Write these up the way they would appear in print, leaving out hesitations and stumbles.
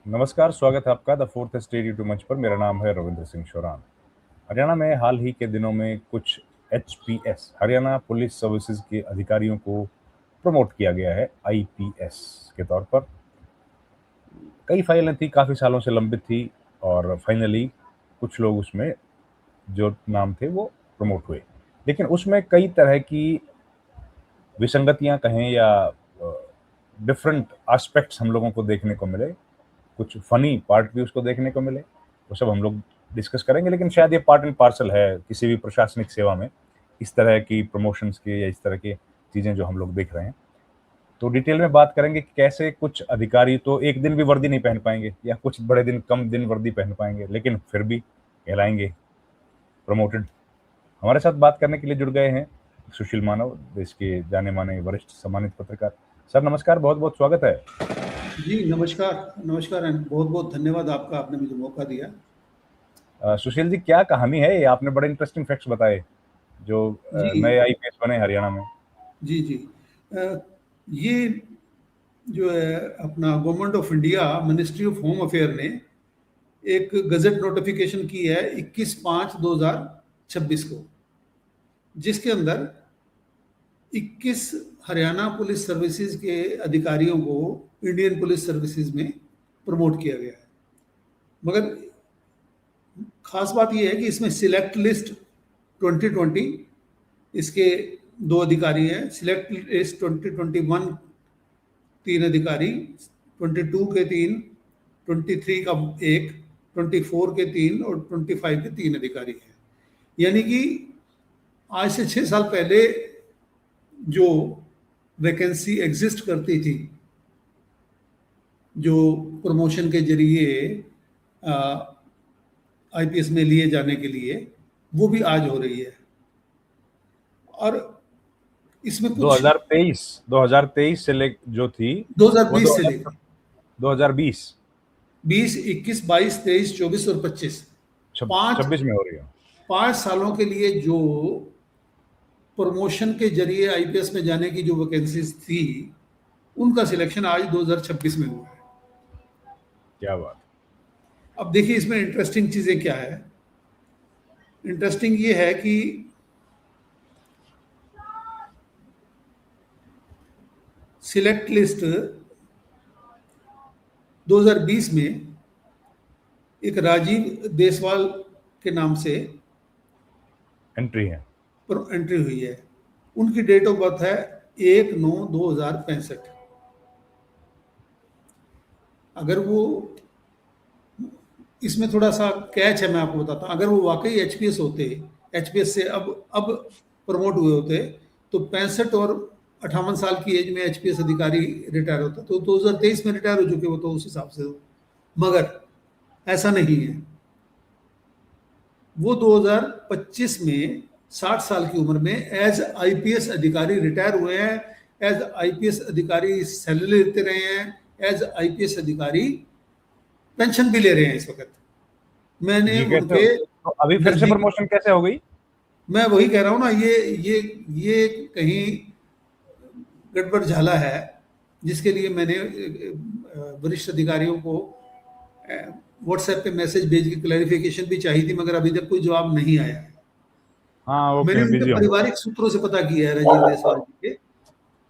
नमस्कार, स्वागत है आपका द फोर्थ स्टेट यूट्यूब मंच पर। मेरा नाम है रविंद्र सिंह शोरान। हरियाणा में हाल ही के दिनों में कुछ एचपीएस हरियाणा पुलिस सर्विसेज के अधिकारियों को प्रमोट किया गया है आईपीएस के तौर पर। कई फाइलें थी, काफ़ी सालों से लंबित थी और फाइनली कुछ लोग उसमें जो नाम थे वो प्रमोट हुए। लेकिन उसमें कई तरह की विसंगतियां कहें या डिफरेंट एस्पेक्ट्स हम लोगों को देखने को मिले। कुछ फनी पार्ट भी उसको देखने को मिले, वो सब हम लोग डिस्कस करेंगे। लेकिन शायद ये पार्ट एंड पार्सल है किसी भी प्रशासनिक सेवा में, इस तरह की प्रमोशंस की या इस तरह की चीज़ें जो हम लोग देख रहे हैं। तो डिटेल में बात करेंगे कि कैसे कुछ अधिकारी तो एक दिन भी वर्दी नहीं पहन पाएंगे या कुछ बड़े दिन कम दिन वर्दी पहन पाएंगे, लेकिन फिर भी कहलाएंगे प्रमोटेड। हमारे साथ बात करने के लिए जुड़ गए हैं सुशील मानव, देश के जाने माने वरिष्ठ सम्मानित पत्रकार। सर नमस्कार, बहुत बहुत स्वागत है। जी नमस्कार। नमस्कार एंड बहुत बहुत धन्यवाद आपका, आपने मुझे मौका दिया। सुशील जी, क्या कहानी है ये? आपने बड़े इंटरेस्टिंग फैक्ट्स बताए जो जी नए आईपीएस बने हरियाणा में। जी जी। ये जो है अपना government of India ministry of home affair ने एक गजट नोटिफिकेशन की है 21/5/2026 को, जिसके अंदर 21 हरियाणा पुलिस सर्विसेज के अधिकारियों को इंडियन पुलिस सर्विसेज में प्रमोट किया गया है। मगर खास बात यह है कि इसमें सिलेक्ट लिस्ट 2020, इसके 2 अधिकारी हैं। सिलेक्ट लिस्ट 2021 3 अधिकारी, 22 के 3, 23 का 1, 24 के 3 और 25 के 3 अधिकारी हैं। यानी कि आज से 6 साल पहले जो वैकेंसी एग्जिस्ट करती थी, जो प्रमोशन के जरिए आईपीएस में लिए जाने के लिए, वो भी आज हो रही है। और इसमें कुछ 2023 से ले जो थी वो 2020 से लेकर 2020 20, 21, 22, 23, 24 और 25, 26 में हो रही है। 5 सालों के लिए जो प्रमोशन के जरिए आईपीएस में जाने की जो वैकेंसीज थी, उनका सिलेक्शन आज 2026 में हुआ है। क्या बात। अब देखिए इसमें इंटरेस्टिंग चीजें क्या है। इंटरेस्टिंग ये है कि सिलेक्ट लिस्ट 2020 में एक राजीव देसवाल के नाम से एंट्री है। एंट्री हुई है। उनकी डेट ऑफ बर्थ है 1/9/2065। अगर वो, इसमें थोड़ा सा कैच है, मैं आपको बताता हूँ। अगर वो वाकई एचपीएस होते, एचपीएस से अब प्रमोट हुए होते, तो 65 और 58 साल की एज में एचपीएस अधिकारी रिटायर होता, तो 2023 में रिटायर हो चुके वो तो उस हिसाब से। मगर ऐसा नहीं है। वो 2025 में 60 साल की उम्र में एज आईपीएस अधिकारी रिटायर हुए हैं। एज आईपीएस अधिकारी सैलरी लेते रहे हैं। एज आईपीएस अधिकारी पेंशन भी ले रहे हैं इस वक्त। मैंने ये कैसे उनके तो अभी फिर से नजदीक, प्रमोशन कैसे हो गई? मैं वही कह रहा हूँ ना, ये कहीं गड़बड़ झाला है, जिसके लिए मैंने वरिष्ठ अधिकारियों को व्हाट्सएप पे मैसेज भेज के क्लैरिफिकेशन भी चाहिए थी, मगर अभी तक कोई जवाब नहीं आया है। हाँ, वो मैंने कहीं उनके बिजी होंगे। पारिवारिक सूत्रों से पता किया है राजीव देसवाल जी के,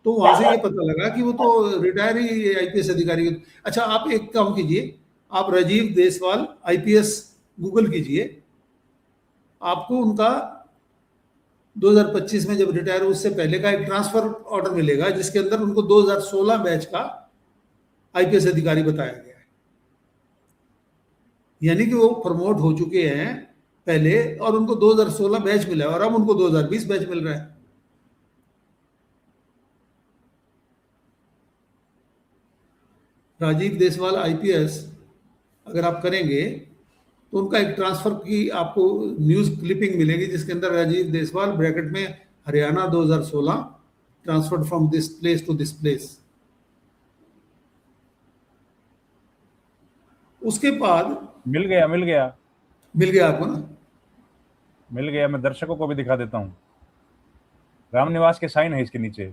तो वहां से ये पता लगा कि वो तो रिटायर ही आईपीएस अधिकारी। अच्छा, आप एक काम कीजिए, आप राजीव देसवाल आईपीएस गूगल कीजिए, आपको उनका 2025 में जब रिटायर, उससे पहले का एक ट्रांसफर ऑर्डर मिलेगा, जिसके अंदर उनको 2016 बैच का आईपीएस अधिकारी बताया गया है। यानी कि वो प्रमोट हो चुके हैं पहले, और उनको 2016 बैच मिला है, और अब उनको 2020 बैच मिल रहा है। राजीव देसवाल आईपीएस अगर आप करेंगे, तो उनका एक ट्रांसफर की आपको न्यूज क्लिपिंग मिलेगी, जिसके अंदर राजीव देसवाल ब्रैकेट में Haryana 2016 transferred from this place to this place. उसके बाद मिल गया, मिल गया, मिल गया आपको ना? मिल गया। मैं दर्शकों को भी दिखा देता हूँ, रामनिवास के साइन है इसके नीचे।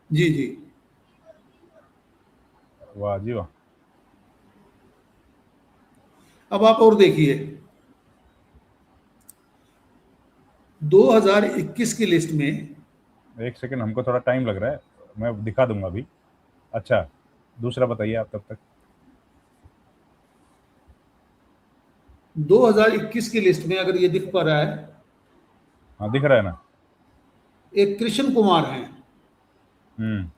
जी जी। वाह जी वाह। अब आप और देखिए 2021 की लिस्ट में, एक सेकंड, हमको थोड़ा टाइम लग रहा है, मैं दिखा दूंगा अभी। अच्छा, दूसरा बताइए आप तब तक। 2021 की लिस्ट में अगर ये दिख पा रहा है, हाँ दिख रहा है ना। एक कृष्ण कुमार हैं। हम्म।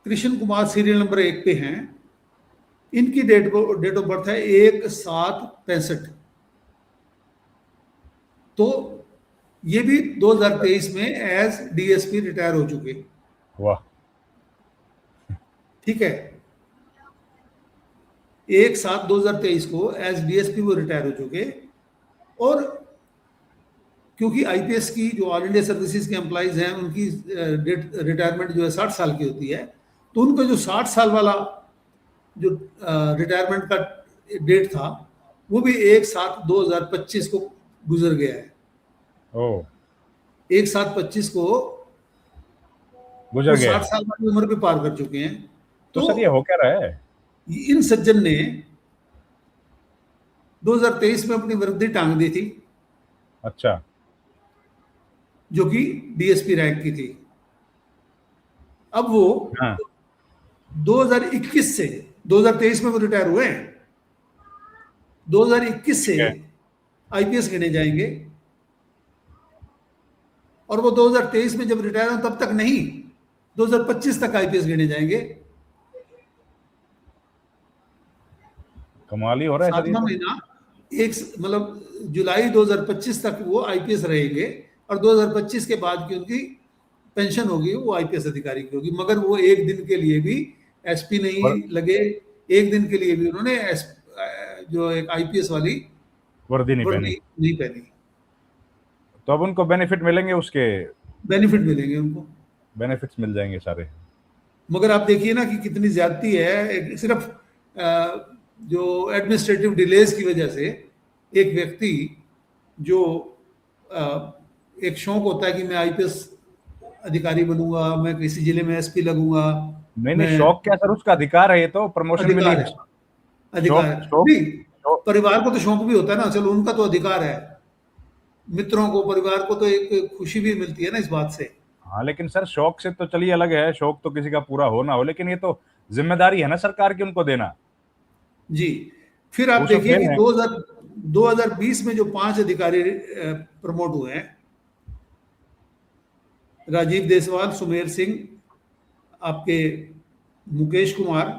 कृष्ण कुमार सीरियल नंबर 1 पे हैं। इनकी डेट ऑफ बर्थ है 1/7/65। तो ये भी 2023 में एज डीएसपी रिटायर हो चुके। वाह। ठीक है, 1/7/2023 को एज डीएसपी वो रिटायर हो चुके। और क्योंकि आईपीएस की जो ऑल इंडिया सर्विसेज के एम्प्लॉइज हैं उनकी डेट रिटायरमेंट जो है 60 साल की होती है, तो उनका जो 60 साल वाला जो रिटायरमेंट का डेट था वो भी 1/7/2025 को गुजर गया है। ओ, 1/7/25 को गुजर वो गया 60 है। साल वाली उम्र पे पार कर चुके हैं। तो तो सर ये हो क्या रहा है? इन सज्जन ने 2023 में अपनी वृद्धि टांग दी थी, अच्छा। जो कि डीएसपी रैंक की थी। अब वो हाँ। 2021 से, 2023 में वो रिटायर हुए हैं, 2021 से ठीक है। आईपीएस गिने जाएंगे। और वो 2023 में जब रिटायर हो तब तक नहीं, 2025 तक आईपीएस गिने जाएंगे। कमाल ही हो रहा है सर ये 7वां तो। महीना, एक मतलब जुलाई 2025 तक वो आईपीएस रहेंगे। और 2025 के बाद की उनकी पेंशन होगी वो आईपीएस अधिकारी की होगी। मगर वो एक दिन के लिए भी एसपी नहीं वर, लगे, एक दिन के लिए भी उन्होंने जो एक आईपीएस वाली वर्दी नहीं पहनी। वर्दी नहीं पहनी। तो अब उनको बेनिफिट मिलेंगे, उसके बेनिफिट मिलेंगे उनको। बेनिफिट्स मिल जाएंगे सारे। मगर आप देखिए ना कि कितनी ज्यादती है। सिर्फ जो एडमिनिस्ट्रेटिव डिलेज की वजह से एक व्यक्ति जो अ, एक शौक होता है कि मैं आईपीएस अधिकारी बनूंगा, मैं किसी जिले में एसपी लगूंगा, नहीं नहीं, मैं, शौक क्या सर, उसका अधिकार है, ये तो प्रमोशन मिली अधिकार है। है, अधिकार शौक है। शौक नहीं, शौक। परिवार को तो शौक भी होता है ना, चलो उनका तो अधिकार है। मित्रों को, परिवार को तो एक खुशी भी मिलती है ना इस बात से। हाँ लेकिन सर शौक से तो चलिए अलग है, शौक तो किसी का पूरा हो ना हो, लेकिन ये तो जिम्मेदारी है ना सरकार की उनको देना। जी। फिर आप वो सब देखिए फेल कि है। 2020 में जो 5 अधिकारी प्रमोट हुए हैं, राजीव देसवाल, सुमेर सिंह, आपके मुकेश कुमार,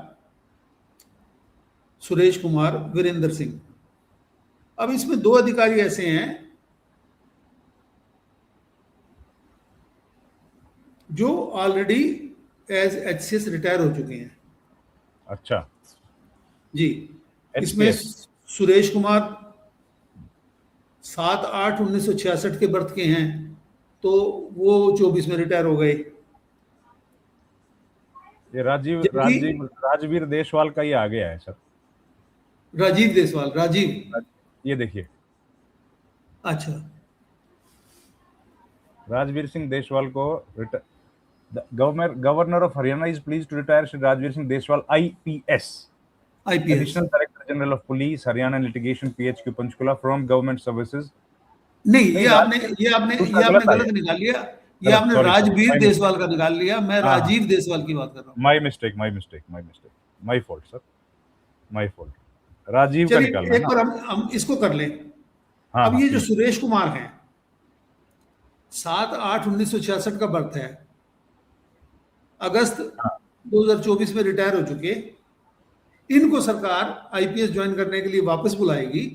सुरेश कुमार, वीरेंद्र सिंह। अब इसमें 2 अधिकारी ऐसे हैं जो ऑलरेडी एज एचसीएस रिटायर हो चुके हैं। अच्छा। जी। इसमें एचपीएस। सुरेश कुमार 7/8/1966 के बर्थ के हैं, तो वो 24 में रिटायर हो गए। ये राजीव जबकि राजीव राजवीर देशवाल का ये आ गया है सर। राजीव देसवाल, राजीव, ये देखिए, अच्छा, राजवीर सिंह देशवाल को governor of Haryana is please to retire Shri Rajveer Singh Deshwal IPS, IPS. Additional director general of police Haryana litigation PHQ Panchkula from government services. नहीं, नहीं, दूसरा ये आपने गलत गलत आया। निकाल लिया। ये गलत, आपने sorry sorry, Rajveer my Deswal mistake. का निकाल लिया। मैं हाँ हाँ, राजीव देसवाल की बात कर रहा हूँ। My mistake, my fault sir, my fault. Rajeev का चलिए निकालना है एक ना। बार हम इसको कर लें। हाँ अब हाँ ये जो प्लीज। सुरेश कुमार हैं, 7/8/1966 का बर्थ है, अगस्त हाँ। 2024 में रिटायर हो चुके। इनको सरकार आईपीएस ज्वाइन करने के लिए वापस बुलाएगी।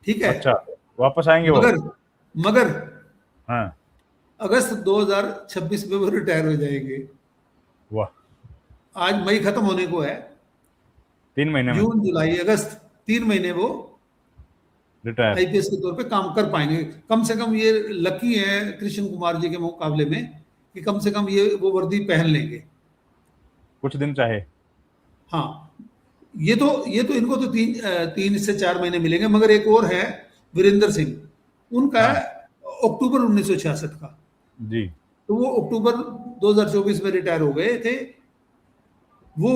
ठीक है। अच्छा, वापस आएंगे वो। मगर मगर हाँ। अगस्त 2026 में वो रिटायर हो जाएंगे। वाह। आज मई खत्म होने को है। 3 महीने में जून, जुलाई, अगस्त, 3 महीने वो रिटायर। आईपीएस के तौर पे काम कर पाएंगे। कम से कम ये लकी है कृष्ण कुमार जी के मुकाबले में कि कम से कम ये वो वर्दी पहन लेंगे। कुछ दिन चाहे। हाँ, ये तो इनको तो 3 से 4 महीने मिलेंगे। मगर एक और है, वीरेंद्र सिंह, उनका है हाँ अक्टूबर 1966 का। जी। तो वो अक्टूबर 2024 में रिटायर हो गए थे। वो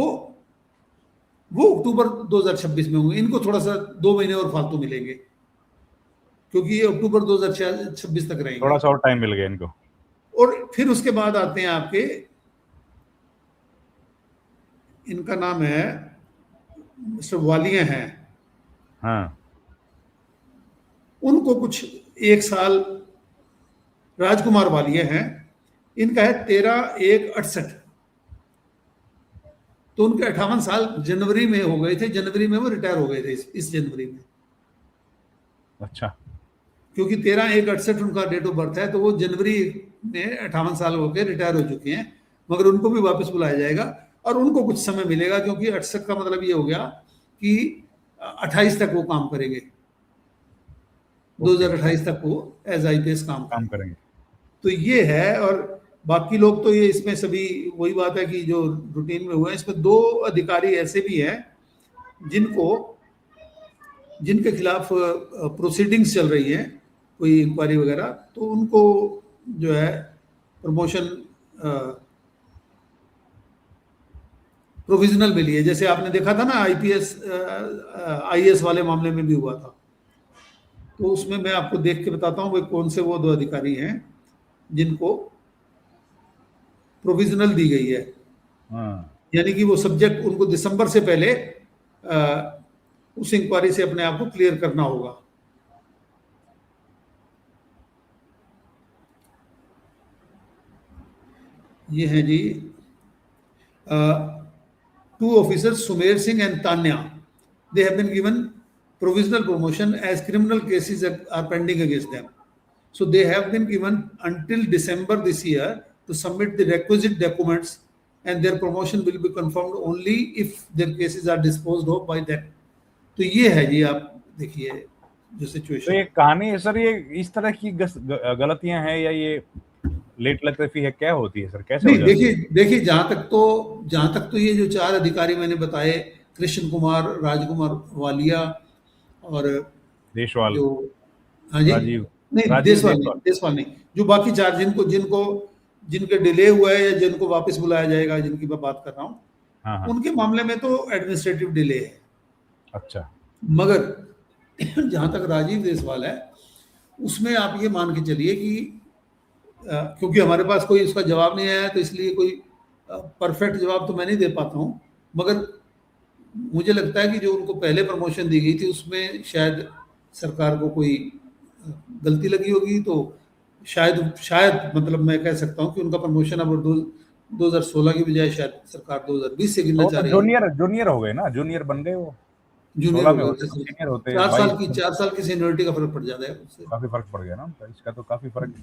वो अक्टूबर 2026 में होंगे। इनको थोड़ा सा 2 महीने और फालतू मिलेंगे, क्योंकि ये अक्टूबर 2026 तक रहेंगे। थोड़ा सा और टाइम मिल गया इनको। और फिर उसके बाद आते हैं आपके, इनका नाम है मिस्टर वालिया हैं, हाँ, उनको कुछ 1 साल, राजकुमार वालिया हैं, इनका है 13/1/68। तो उनके 58 साल जनवरी में हो गए थे, जनवरी में वो रिटायर हो गए थे, इस जनवरी में। अच्छा, क्योंकि 13/1/68 उनका डेट ऑफ बर्थ है, तो वो जनवरी में 58 साल होकर रिटायर हो चुके हैं। मगर उनको भी वापस बुलाया जाएगा और उनको कुछ समय मिलेगा, क्योंकि 68 का मतलब ये हो गया कि 28 तक वो काम करेंगे। 2028 तक वो एज IPS काम करेंगे। तो ये है। और बाकी लोग तो ये इसमें सभी वही बात है कि जो रूटीन में हुए हैं। इसमें 2 अधिकारी ऐसे भी हैं जिनके खिलाफ प्रोसीडिंग्स चल रही है, कोई इंक्वायरी वगैरह, तो उनको जो है प्रमोशन प्रोविजनल मिली है। जैसे आपने देखा था ना IAS वाले मामले में भी हुआ था। तो उसमें मैं आपको देख के बताता हूँ वे कौन से वो 2 अधिकारी हैं जिनको प्रोविजनल दी गई है। यानी कि वो सब्जेक्ट उनको दिसंबर से पहले उस इंक्वायरी से अपने आप को क्लियर करना होगा। ये है जी 2 officers, Sumer Singh and Tanya, they have been given provisional promotion as criminal cases are pending against them. So they have been given until December this year to submit the requisite documents, and their promotion will be confirmed only if their cases are disposed of by them. तो ये है जी, आप देखिए जो situation. तो ये कहानी है सर, ये इस तरह की गलतियां हैं या ये लेट लतीफी है, क्या होती है सर, कैसे हो जाती है? देखिए जहां तक तो ये जो 4 अधिकारी मैंने बताए, कृष्ण कुमार, राजकुमार वालिया और देशवाल, जो, हाँ जी, राजीव, नहीं देशवाल नहीं, जो बाकी 4 जिनके डिले हुआ है या जिनको वापस बुलाया जाएगा, जिनकी मैं बात कर रहा हूँ, हाँ, उनके मामले में तो एडमिनिस्ट्रेटिव डिले है। अच्छा, मगर जहां तक राजीव देशवाल है, उसमें आप ये मान के चलिए कि क्योंकि हमारे पास कोई उसका जवाब नहीं आया, तो इसलिए कोई परफेक्ट जवाब तो मैं नहीं दे पाता हूँ। मगर मुझे लगता है कि जो उनको पहले प्रमोशन दी गई थी उसमें शायद सरकार को कोई गलती लगी होगी, तो शायद मतलब मैं कह सकता हूँ कि उनका प्रमोशन अब 2016 की बजाय शायद सरकार 2020 से गिनना चाह रही है। जूनियर हो गए ना, जूनियर बन गए वो, जूनियर हो गए, सीनियर होते 4 साल की सीनियरिटी का फर्क पड़ जाता है उससे। काफी फर्क पड़ गया ना उनका, इसका तो काफी फर्क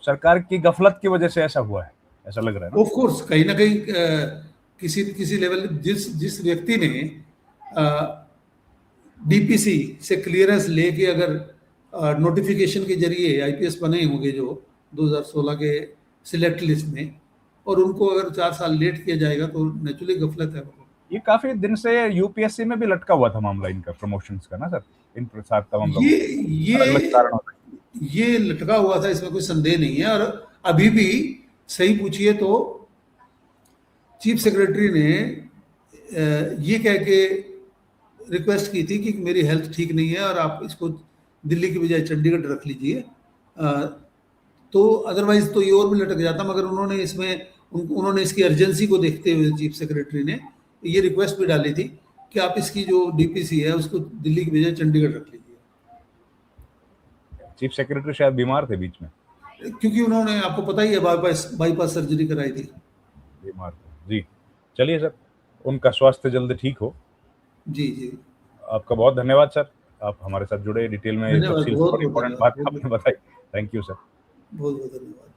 सरकार की गफलत की वजह से ऐसा हुआ है, ऐसा लग रहा है ना। ऑफ कोर्स कहीं ना कहीं किसी लेवल जिस व्यक्ति ने DPC से क्लियरेंस लेके अगर नोटिफिकेशन के जरिए IPS बने होंगे जो 2016 के सिलेक्ट लिस्ट में, और उनको अगर 4 साल लेट किया जाएगा तो नेचुरली गफलत है। ये काफी दिन से UPSC में भी लटका हुआ था मामला इनका प्रमोशंस का ना सर, इन प्रसाद तमाम ये लटका हुआ था, इसमें कोई संदेह नहीं है। और अभी भी सही पूछिए तो चीफ सेक्रेटरी ने ये कह के रिक्वेस्ट की थी कि मेरी हेल्थ ठीक नहीं है और आप इसको दिल्ली की बजाय चंडीगढ़ रख लीजिए, तो अदरवाइज तो ये और भी लटक जाता। मगर उन्होंने इसकी अर्जेंसी को देखते हुए चीफ सेक्रेटरी ने ये रिक्वेस्ट भी डाली थी कि आप इसकी जो DPC है उसको दिल्ली की बजाय चंडीगढ़ रख लीजिए। चीफ सेक्रेटरी शायद बीमार थे बीच में, क्योंकि उन्होंने, आपको पता ही है, बाईपास सर्जरी कराई थी। बीमार थे जी। चलिए सर, उनका स्वास्थ्य जल्द ठीक हो। जी आपका बहुत धन्यवाद सर, आप हमारे साथ जुड़े, डिटेल में इम्पोर्टेंट बात आपने बताई। थैंक यू सर, बहुत बहुत धन्यवाद।